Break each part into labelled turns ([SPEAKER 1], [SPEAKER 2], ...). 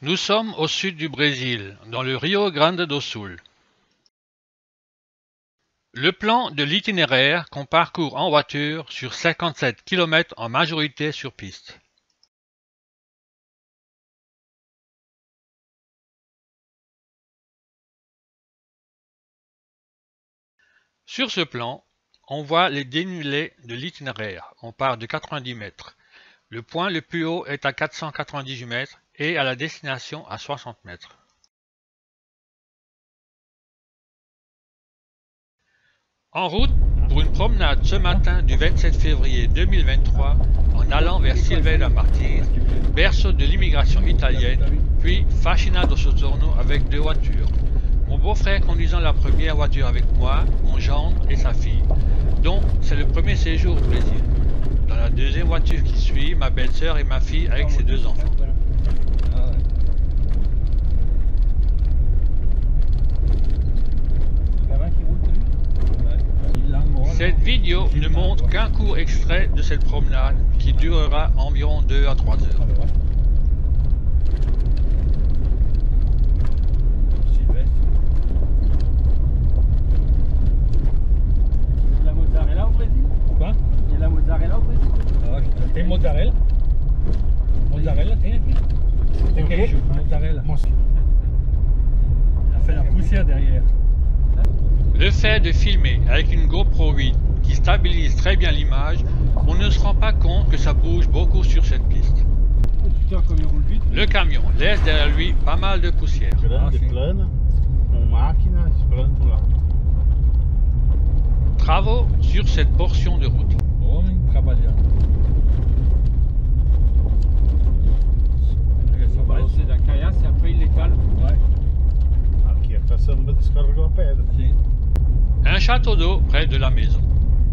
[SPEAKER 1] Nous sommes au sud du Brésil, dans le Rio Grande do Sul. Le plan de l'itinéraire qu'on parcourt en voiture sur 57 km en majorité sur piste. Sur ce plan, on voit les dénivelés de l'itinéraire. On part de 90 mètres. Le point le plus haut est à 498 mètres et à la destination à 60 mètres. En route pour une promenade ce matin du 27 février 2023 en allant vers Silveira Martins, berceau de l'immigration italienne, puis Fascina do Soggiorno avec 2 voitures. Mon beau-frère conduisant la première voiture avec moi, mon gendre et sa fille. Donc c'est le premier séjour au Brésil. Dans la deuxième voiture qui suit, ma belle-sœur et ma fille avec ses 2 enfants. Cette vidéo ne montre qu'un court extrait de cette promenade qui durera environ 2 à 3 heures.
[SPEAKER 2] La mozzarella au Brésil?
[SPEAKER 3] Quoi?
[SPEAKER 2] Il y a la mozzarella au Brésil?
[SPEAKER 3] Tem mozzarella? Mozzarella tem aqui. Tem queijo, mozzarella. Elle fait la poussière derrière.
[SPEAKER 1] Le fait de filmer avec une GoPro 8 qui stabilise très bien l'image, on ne se rend pas compte que ça bouge beaucoup sur cette piste.
[SPEAKER 2] Oh putain, comme il roule vite.
[SPEAKER 1] Le camion laisse derrière lui pas mal de poussière.
[SPEAKER 4] Grande, plana, com máquina, esperando lá.
[SPEAKER 1] Travaux sur cette portion de route.
[SPEAKER 3] Homem trabalhando.
[SPEAKER 2] Ça va balancer la caillasse et après il l'étale.
[SPEAKER 3] Ouais.
[SPEAKER 4] Aqui a caçamba descarregou a pedra.
[SPEAKER 3] Sim.
[SPEAKER 1] Un château d'eau près de la maison.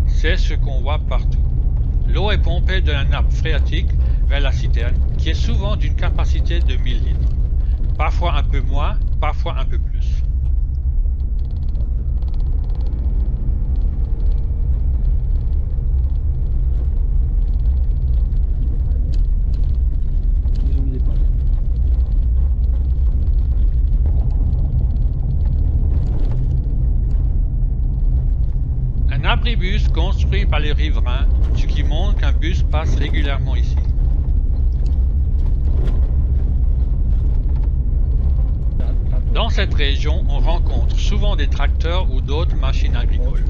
[SPEAKER 1] C'est ce qu'on voit partout. L'eau est pompée de la nappe phréatique vers la citerne, qui est souvent d'une capacité de 1000 litres. Parfois un peu moins, parfois un peu plus.
[SPEAKER 2] Il est pas là.
[SPEAKER 1] Un abribus construit par les riverains, ce qui montre qu'un bus passe régulièrement ici. Dans cette région, on rencontre souvent des tracteurs ou d'autres machines agricoles.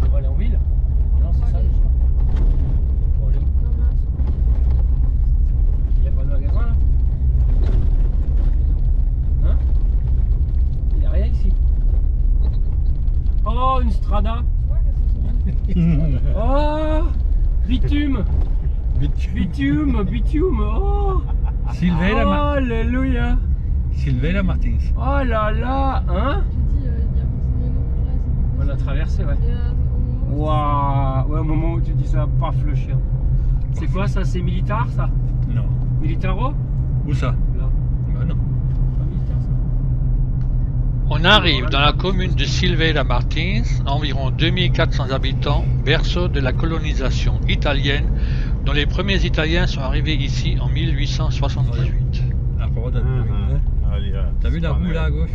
[SPEAKER 2] On va aller en ville? Non, c'est ça le choix. Bon, allez. Il n'y a pas de magasin là? Hein? Il n'y a rien ici. Oh, une strada! Oh! Bitume! Bitume! Oh!
[SPEAKER 3] Silveira,
[SPEAKER 2] Oh, alléluia!
[SPEAKER 3] Silveira Martins.
[SPEAKER 2] Oh là là! Hein? On l'a traversé, ouais. Waouh! Ouais, au moment où tu dis ça, paf le chien. C'est quoi ça? C'est militaire ça?
[SPEAKER 3] Non.
[SPEAKER 2] Militaro?
[SPEAKER 3] Où ça?
[SPEAKER 2] Là.
[SPEAKER 3] Bah non.
[SPEAKER 2] Pas militaire ça.
[SPEAKER 1] On arrive dans la commune de Silveira Martins, environ 2400 habitants, berceau de la colonisation italienne, dont les premiers Italiens sont arrivés ici en 1878.
[SPEAKER 3] La route à
[SPEAKER 4] Ah, ali, ó.
[SPEAKER 3] T'as vu la roue là à gauche?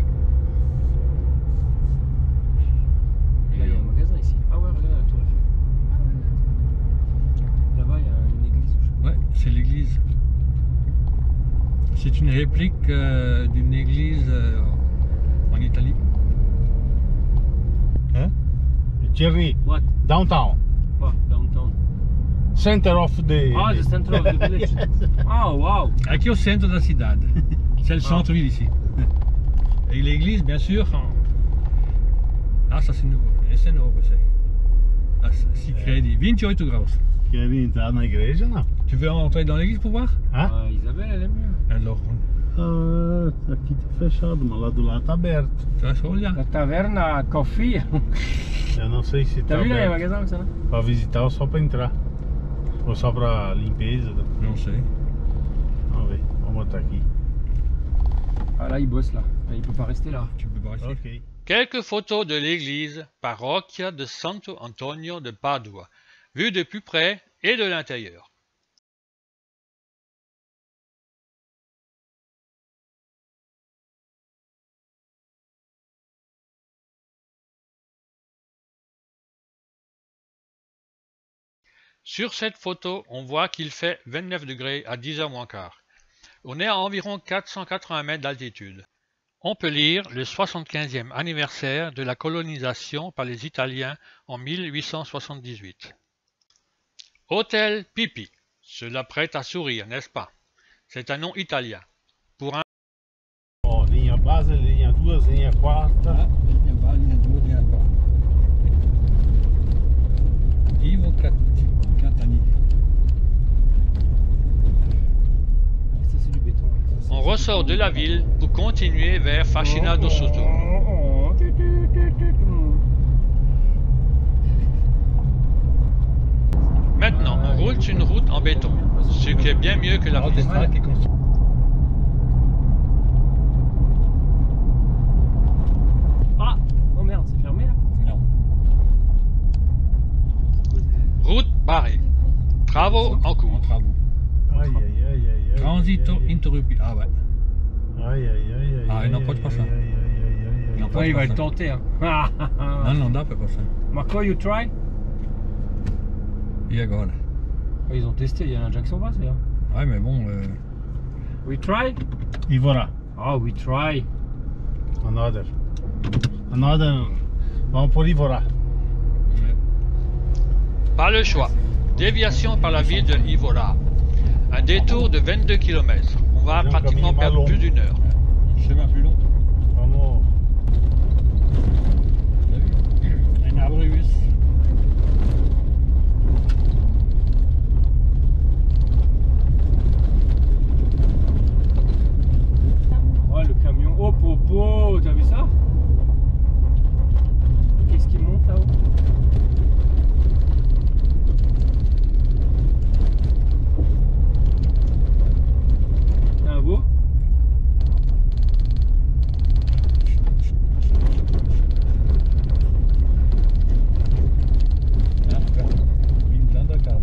[SPEAKER 2] Et là, il y a un magasin ici. Ah ouais, regarde la tour Eiffel. Là-bas, il y a une église.
[SPEAKER 3] Ouais, c'est l'église. C'est une réplique d'une église en Italie.
[SPEAKER 4] Hã? Thierry,
[SPEAKER 2] What?
[SPEAKER 4] downtown.
[SPEAKER 2] Quoi? Downtown.
[SPEAKER 4] Center of the...
[SPEAKER 2] Ah, the center of the village. Ah, wow.
[SPEAKER 3] Aqui é o centro da cidade. C'est le centre-ville ici. Et l'église, bien sûr. Ah, ça c'est nouveau. Esse é novo, esse aí. Ah, si credi. 28 graus.
[SPEAKER 4] Quer entrar na igreja, não?
[SPEAKER 3] Tu veux entrer dans l'église pour voir?
[SPEAKER 4] Hã?
[SPEAKER 2] Ah, Isabelle, elle aime mieux.
[SPEAKER 3] Alors,
[SPEAKER 4] Ah, aqui tá fechado, mas lá do lado tá aberto.
[SPEAKER 3] tu vas olhar.
[SPEAKER 2] La taverna Coffee.
[SPEAKER 4] Eu não sei se tá
[SPEAKER 2] T'as vu là, il y a un
[SPEAKER 4] aberto
[SPEAKER 2] magasin comme ça là?
[SPEAKER 4] pra visitar ou só pra entrar. Ou só pra limpeza.
[SPEAKER 3] Non, c'est.
[SPEAKER 4] Vamos ver, vamos botar aqui.
[SPEAKER 2] Ah là, il bosse là. Là, il peut pas rester là.
[SPEAKER 3] Tu peux pas rester.
[SPEAKER 4] Ok.
[SPEAKER 1] Quelques photos de l'église Parrocchia de Santo Antonio de Padua, vues de plus près et de l'intérieur. Sur cette photo, on voit qu'il fait 29 degrés à 10h moins quart. On est à environ 480 mètres d'altitude. On peut lire le 75e anniversaire de la colonisation par les Italiens en 1878. Hôtel Pipi. Cela prête à sourire, n'est-ce pas? C'est un nom italien. Pour un
[SPEAKER 4] Ó, linha base, linha 2, linha 4.
[SPEAKER 3] Linha base, linha 2, linha 4. Ivo Catani.
[SPEAKER 2] Ça c'est du béton.
[SPEAKER 1] On ressort de la ville pour continuer vers Fascina do Soto. Maintenant, on roule sur une route en béton, ce qui est bien mieux que la route.
[SPEAKER 3] Autostrade qui est construite.
[SPEAKER 2] Ah! Oh merde, c'est fermé là?
[SPEAKER 3] Non.
[SPEAKER 1] Route barrée. Travaux en cours.
[SPEAKER 3] Travaux.
[SPEAKER 4] Ai, ai, ai, ai, ai.
[SPEAKER 3] Transito
[SPEAKER 4] ai, ai.
[SPEAKER 3] interrompu. Ah ouais.
[SPEAKER 4] Ai, ai, ai, ai.
[SPEAKER 3] Ah,
[SPEAKER 4] ai,
[SPEAKER 3] non, pas de
[SPEAKER 4] ai,
[SPEAKER 3] passant.
[SPEAKER 4] ai, ai, ai, ai,
[SPEAKER 3] Non,
[SPEAKER 4] ai.
[SPEAKER 3] pas
[SPEAKER 2] Ouais,
[SPEAKER 3] de
[SPEAKER 2] il va le
[SPEAKER 3] passant.
[SPEAKER 2] tenter. Hein.
[SPEAKER 3] Non, non dá para passar.
[SPEAKER 2] Marco, you try?
[SPEAKER 3] E agora?
[SPEAKER 2] Ils ont testé, il y a un Jackson Bass là.
[SPEAKER 3] Ouais, mais bon.
[SPEAKER 2] We try?
[SPEAKER 4] E voilà.
[SPEAKER 2] Oh, we try.
[SPEAKER 4] Another. Another. Vamos por Ivorá.
[SPEAKER 1] Pas le choix. Déviation par la ville de Ivora. Un détour de 22 km. On va
[SPEAKER 4] Donc,
[SPEAKER 1] pratiquement
[SPEAKER 4] un
[SPEAKER 1] perdre
[SPEAKER 4] minimum
[SPEAKER 1] plus d'une heure.
[SPEAKER 3] Chemin plus long.
[SPEAKER 4] Vamos.
[SPEAKER 3] T'as vu? Un arbre russe.
[SPEAKER 2] Ouais, le camion. Oh, popo, t'as vu ça? Qu'est-ce qui monte là-haut? Un beau?
[SPEAKER 3] Pintando a casa.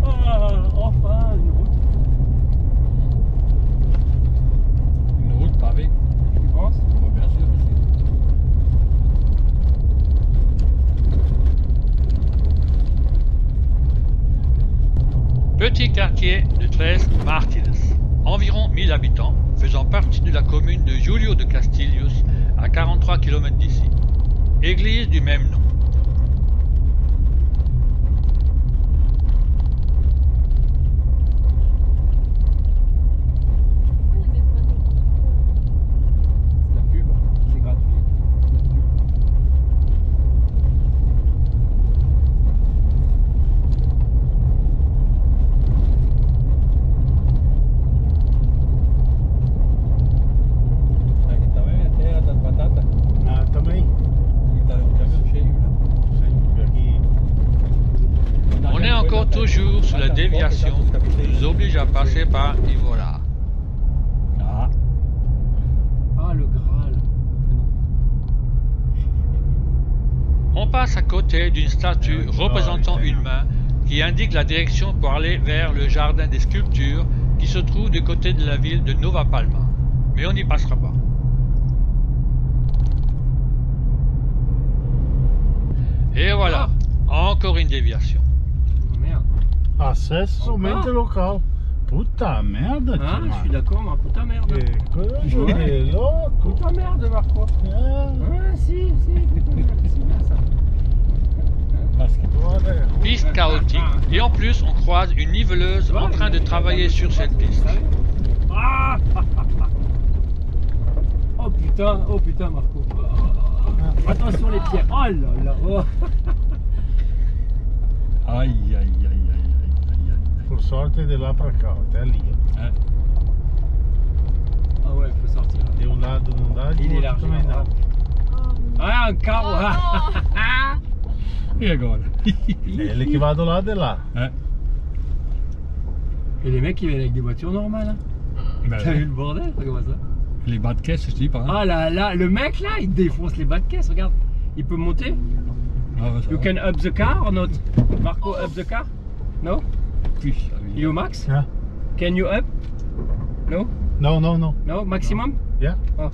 [SPEAKER 2] Ah, enfin, une route.
[SPEAKER 3] Une route pavée.
[SPEAKER 2] Tu penses?
[SPEAKER 3] Bon, bien sûr que si.
[SPEAKER 1] Petit quartier de Tres Martires. Environ 1000 habitants, faisant partie de la commune de Julio de Castilhos, à 43 km d'ici. Église du même nom.
[SPEAKER 2] C'est la pub, c'est gratuit. C'est la pub.
[SPEAKER 3] Aqui também é terra das batatas.
[SPEAKER 4] Ah, também.
[SPEAKER 3] E tá o caminhão cheio lá.
[SPEAKER 4] Sim, aqui.
[SPEAKER 1] On est encore toujours sur la déviation qui nous oblige à passer par Ivora.
[SPEAKER 3] Ah,
[SPEAKER 2] Ah, le Graal.
[SPEAKER 1] On passe à côté d'une statue représentant une main qui indique la direction pour aller vers le jardin des sculptures qui se trouve du côté de la ville de Nova Palma. Mais on n'y passera pas. Et voilà, encore une déviation.
[SPEAKER 2] Oh, merde.
[SPEAKER 4] Acesso somente local. Puta merda,
[SPEAKER 2] Ah,
[SPEAKER 4] tio,
[SPEAKER 2] je suis
[SPEAKER 4] mano.
[SPEAKER 2] d'accord, mais putain merde.
[SPEAKER 4] Que coisa
[SPEAKER 2] Ouais.
[SPEAKER 4] de louco.
[SPEAKER 2] Putain merde, Marco.
[SPEAKER 4] É,
[SPEAKER 2] Ah, si, putain merde, c'est bien ça.
[SPEAKER 3] parce que
[SPEAKER 4] olha.
[SPEAKER 1] Piste chaotique. Et en plus, on croise une niveleuse en train de travailler sur cette piste.
[SPEAKER 2] Ah. Oh putain, Marco. Attention les pierres. Oh là là. Oh.
[SPEAKER 3] Ai, ai, ai, ai, ai, ai,
[SPEAKER 4] Por sorte de lá pra cá, até ali.
[SPEAKER 3] ai.
[SPEAKER 2] Ah ouais, il faut sortir.
[SPEAKER 4] De um lado não dá, de
[SPEAKER 2] Il est
[SPEAKER 4] outro
[SPEAKER 2] large.
[SPEAKER 4] também não.
[SPEAKER 2] Ah, un carreau. Ah.
[SPEAKER 3] E agora?
[SPEAKER 4] É ele que vai do lado de lá.
[SPEAKER 3] É.
[SPEAKER 2] Et les mecs, ils viennent avec des voitures normales. Hein.
[SPEAKER 3] Ben,
[SPEAKER 2] T'as vu le bordel? Comment ça?
[SPEAKER 3] les bas de caisse, je te dis pas. Hein?
[SPEAKER 2] Ah là là, le mec là, il défonce les bas de caisse, regarde. Il peut monter?
[SPEAKER 3] Ah, bah, ça
[SPEAKER 2] You
[SPEAKER 3] va.
[SPEAKER 2] can up the car or not? Marco, up the car? No?
[SPEAKER 3] Puis, ça veut dire-
[SPEAKER 2] You max?
[SPEAKER 4] Ja.
[SPEAKER 2] Can you up? No?
[SPEAKER 4] Não, não, não.
[SPEAKER 2] No? Maximum?
[SPEAKER 4] Ja.
[SPEAKER 2] Oh.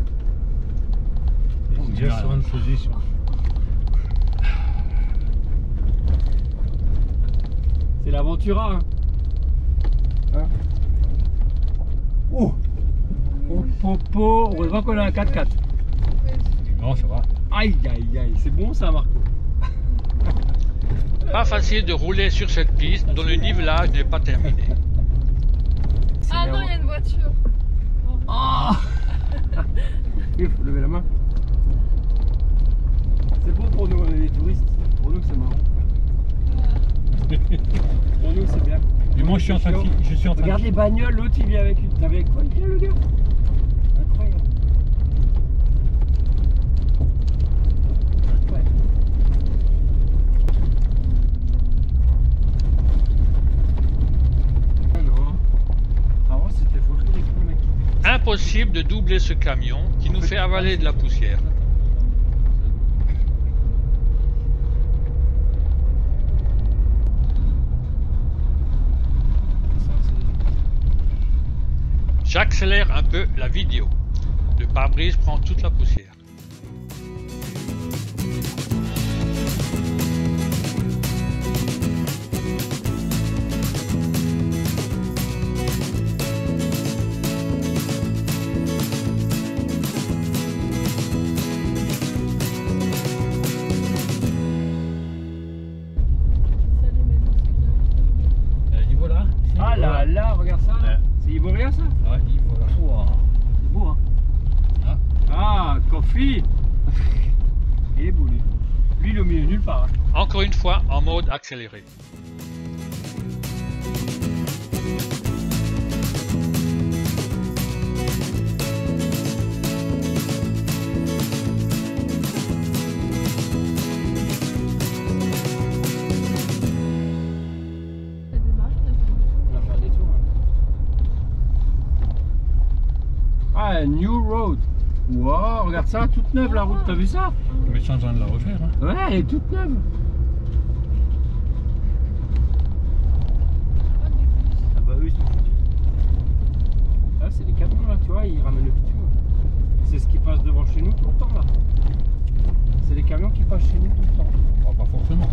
[SPEAKER 4] Just one position.
[SPEAKER 2] C'est l'Aventura. Hein. Oh, oh, popo. Heureusement qu'on a un 4x4.
[SPEAKER 3] Non, ça va.
[SPEAKER 2] Aïe, aïe, aïe. C'est bon ça, Marco.
[SPEAKER 1] Pas facile de rouler sur cette piste dont le nivelage n'est pas terminé.
[SPEAKER 5] Ah non, il y a une voiture.
[SPEAKER 2] Oh. Il faut lever la main. C'est bon pour nous, on est des touristes. Pour nous, c'est marrant. Pour nous, c'est bien.
[SPEAKER 3] Et moi, je suis en train de.
[SPEAKER 2] Regarde les bagnoles, l'autre il vient avec une. T'as avec quoi? Il vient le gars? Incroyable. Ouais. Ah non. Avant c'était faut les mec.
[SPEAKER 1] Impossible de doubler ce camion qui nous fait avaler de la poussière. J'accélère un peu la vidéo. Le pare-brise prend toute la poussière.
[SPEAKER 3] Voilà.
[SPEAKER 2] Ah là là, regarde ça.
[SPEAKER 4] Ouais.
[SPEAKER 2] C'est ivoirien ça?
[SPEAKER 3] Ouais, voilà.
[SPEAKER 2] Wow. C'est beau hein.
[SPEAKER 3] Ah.
[SPEAKER 2] Ah, coffee. Il est beau lui. Lui il est au milieu nulle part. Hein.
[SPEAKER 1] Encore une fois en mode accéléré.
[SPEAKER 2] On va faire des tours. Hein. Ah, New Road. Wow, regarde ça, toute neuve la route, t'as vu ça?
[SPEAKER 3] Mais je suis en train de la refaire. Hein.
[SPEAKER 2] Ouais, elle est toute neuve. Ah bah eux ils sont foutus. Ah c'est des camions là, tu vois, ils ramènent le bitume. C'est ce qui passe devant chez nous tout le temps là. C'est des camions qui passent chez nous tout le temps.
[SPEAKER 3] Oh, pas forcément.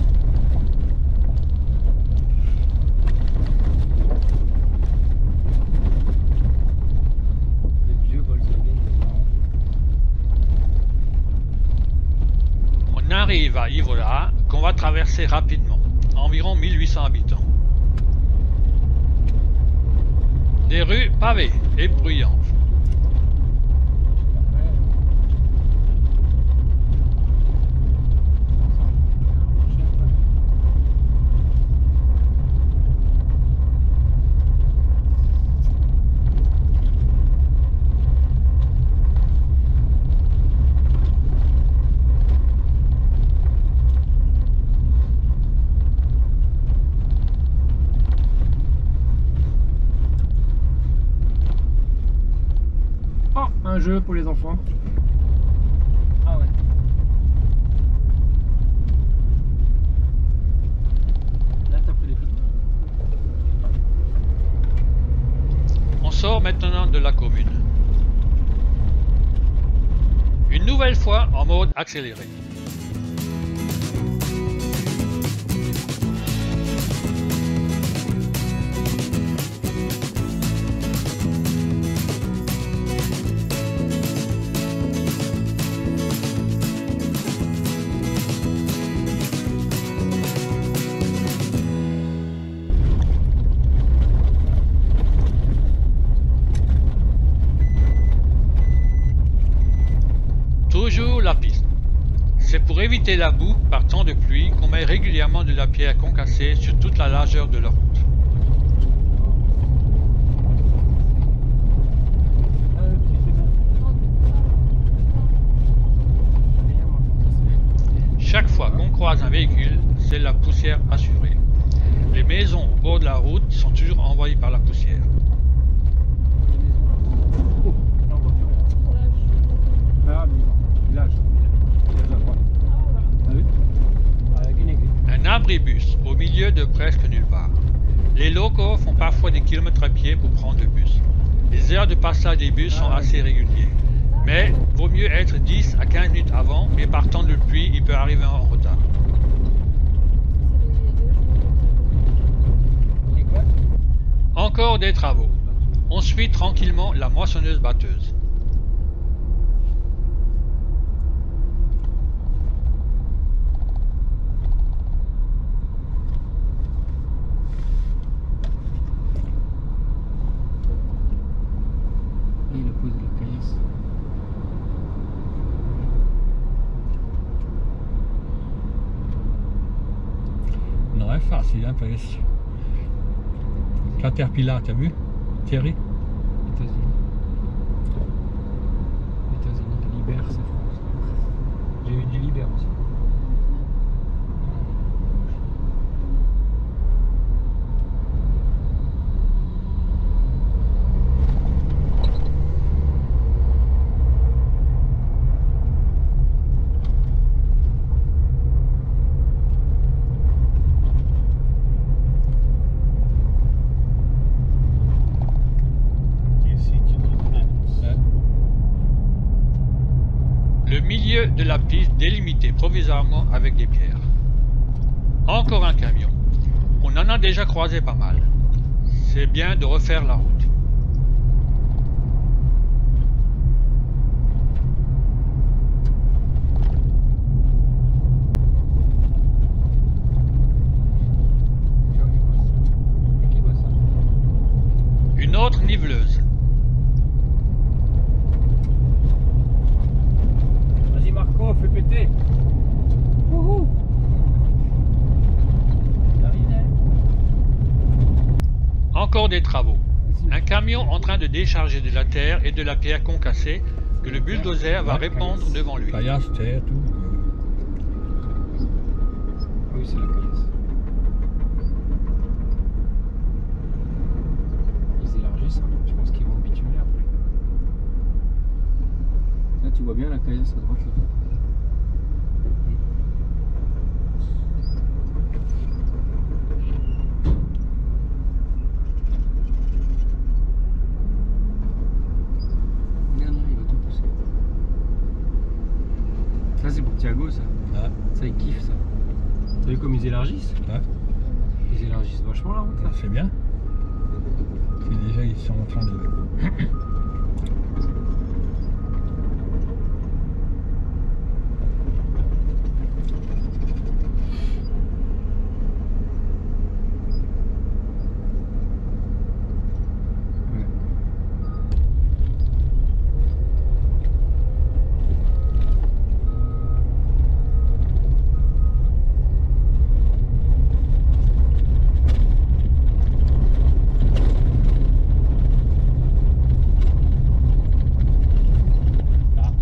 [SPEAKER 2] Les vieux Volkswagen, c'est marrant.
[SPEAKER 1] On arrive à Ivola qu'on va traverser rapidement. Environ 1800 habitants. Des rues pavées et bruyantes.
[SPEAKER 2] Oh, un jeu pour les enfants. Ah ouais. Là t'as pris des photos.
[SPEAKER 1] On sort maintenant de la commune. Une nouvelle fois en mode accéléré. Toujours la piste. C'est pour éviter la boue par temps de pluie qu'on met régulièrement de la pierre concassée sur toute la largeur de la route. Chaque fois qu'on croise un véhicule, c'est la poussière assurée. Les maisons au bord de la route sont toujours envahies par la poussière.
[SPEAKER 2] Oh, là on voit plus rien. Ah, village. Village à droite. T'as vu? Avec une aiguille.
[SPEAKER 1] Un abribus au milieu de presque nulle part. Les locaux font parfois des kilomètres à pied pour prendre le bus. Les heures de passage des bus sont assez réguliers. Mais vaut mieux être 10 à 15 minutes avant, mais partant de pluie, il peut arriver en retard.
[SPEAKER 2] Les quoi?
[SPEAKER 1] Encore des travaux. On suit tranquillement la moissonneuse batteuse.
[SPEAKER 2] Et il a posé la caillasse.
[SPEAKER 3] Non, è facile, hein, paese. Caterpillar, t'as vu, Thierry?
[SPEAKER 2] États-Unis. États-Unis, Liber, c'est France. J'ai eu du Liber aussi.
[SPEAKER 1] Le milieu de la piste délimité provisoirement avec des pierres. Encore un camion. On en a déjà croisé pas mal. C'est bien de refaire la route.
[SPEAKER 2] Qui voit ça?
[SPEAKER 1] Une autre niveleuse.
[SPEAKER 2] Vas-y Marco, fais péter. Wouhou.
[SPEAKER 1] Encore des travaux. Un camion en train de décharger de la terre et de la pierre concassée que le bulldozer va répandre devant lui.
[SPEAKER 3] Caillasse, terre, tout.
[SPEAKER 2] Oui, c'est la caillasse. Ils élargissent, hein. Je pense qu'ils vont bitumer après. Là, tu vois bien la caillasse à droite là. Regarde là, il va tout pousser. Ça, c'est pour Thiago, ça.
[SPEAKER 3] Ouais.
[SPEAKER 2] Ça, il kiffe ça. T'as vu comme ils élargissent?
[SPEAKER 3] Ouais.
[SPEAKER 2] Ils élargissent vachement la route là.
[SPEAKER 3] C'est bien. C'est déjà, ils sont en train de...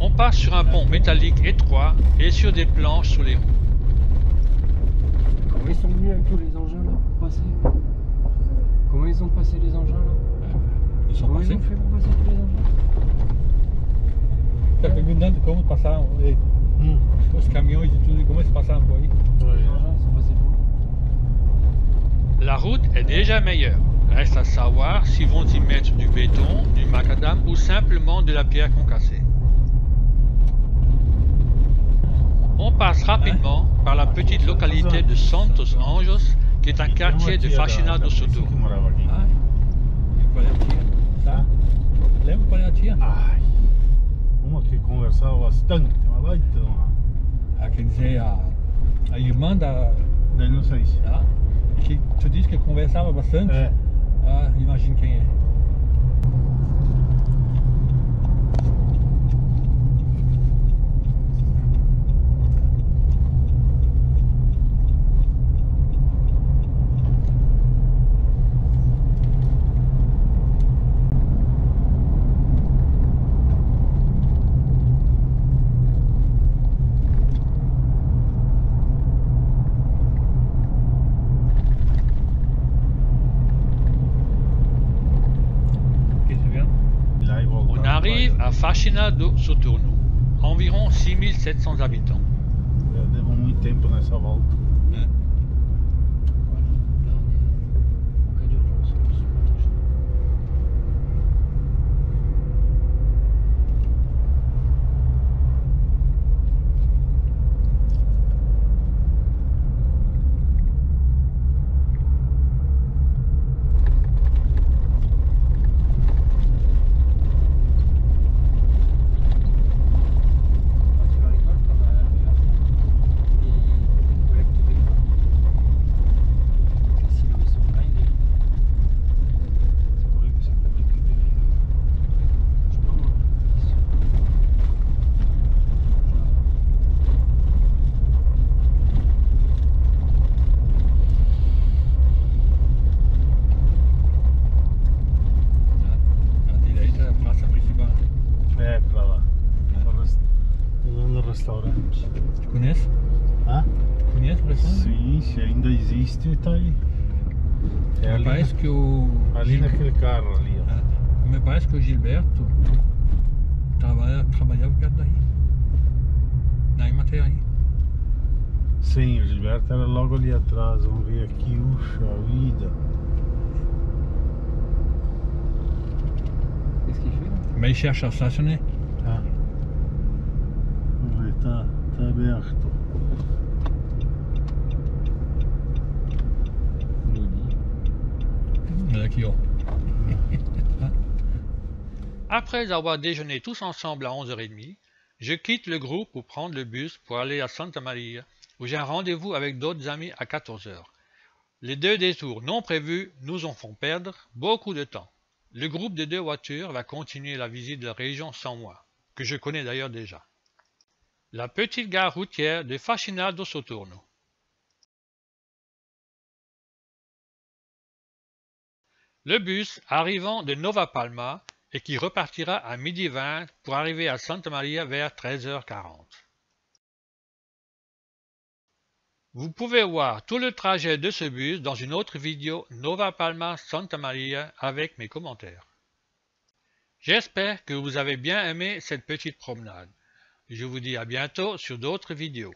[SPEAKER 1] On passe sur un pont métallique étroit et sur des planches sous les roues.
[SPEAKER 2] Comment ils sont venus avec tous les engins là pour passer? Comment ils ont passé les engins là?
[SPEAKER 3] Ils sont
[SPEAKER 2] Comment ils
[SPEAKER 3] passés.
[SPEAKER 2] ont fait pour passer tous les engins?
[SPEAKER 3] T'as pergunté comment passaram. Os caminhões e tudo, como eles passaram por aí.
[SPEAKER 2] Les engins sont passés pour.
[SPEAKER 1] La route est déjà meilleure. Reste à savoir s'ils vont y mettre du béton, du macadam ou simplement de la pierre concassée. On passe rapidement par la petite localité de Santos Anjos, qui est un quartier de Faxina do Futuro.
[SPEAKER 3] Ah, e qual é a tia? Tá? Lembra qual é a tia?
[SPEAKER 4] Ai, uma que conversava bastante, uma baita uma.
[SPEAKER 3] Ah, quer dizer, a irmã da...
[SPEAKER 4] Da inocência.
[SPEAKER 3] Ah, que tu disse que conversava bastante?
[SPEAKER 4] É.
[SPEAKER 3] Ah, imagino quem é.
[SPEAKER 1] On arrive à Faxina do Soturno, environ 6700 habitants.
[SPEAKER 4] Eu devo muito tempo nessa volta.
[SPEAKER 3] É.
[SPEAKER 2] Là on est en cas d'urgence. On se protège.
[SPEAKER 3] Tu connais?
[SPEAKER 4] Ah?
[SPEAKER 3] Tu connais Bressan?
[SPEAKER 4] Sim, se ainda existe, tá aí. É
[SPEAKER 3] Me
[SPEAKER 4] ali,
[SPEAKER 3] parece que o
[SPEAKER 4] ali naquele carro ali, ó.
[SPEAKER 3] me parece que o Gilberto trabalhava perto daí. Na Imateai.
[SPEAKER 4] Sim, o Gilberto era logo ali atrás. Vamos ver aqui, puxa vida.
[SPEAKER 2] Qu'est-ce qu'il fait là?
[SPEAKER 3] Mais il cherche à stationner.
[SPEAKER 4] Tá. Vamos ver, tá aberto.
[SPEAKER 3] Olha aqui, ó.
[SPEAKER 1] Après avoir déjeuné tous ensemble à 11h30, je quitte le groupe pour prendre le bus pour aller à Santa Maria, où j'ai un rendez-vous avec d'autres amis à 14h. Les 2 détours non prévus nous en font perdre beaucoup de temps. Le groupe de 2 voitures va continuer la visite de la région sans moi, que je connais d'ailleurs déjà. La petite gare routière de Fascina do Soturno. Le bus arrivant de Nova Palma et qui repartira à 12h20 pour arriver à Santa Maria vers 13h40. Vous pouvez voir tout le trajet de ce bus dans une autre vidéo Nova Palma Santa Maria avec mes commentaires. J'espère que vous avez bien aimé cette petite promenade. Je vous dis à bientôt sur d'autres vidéos.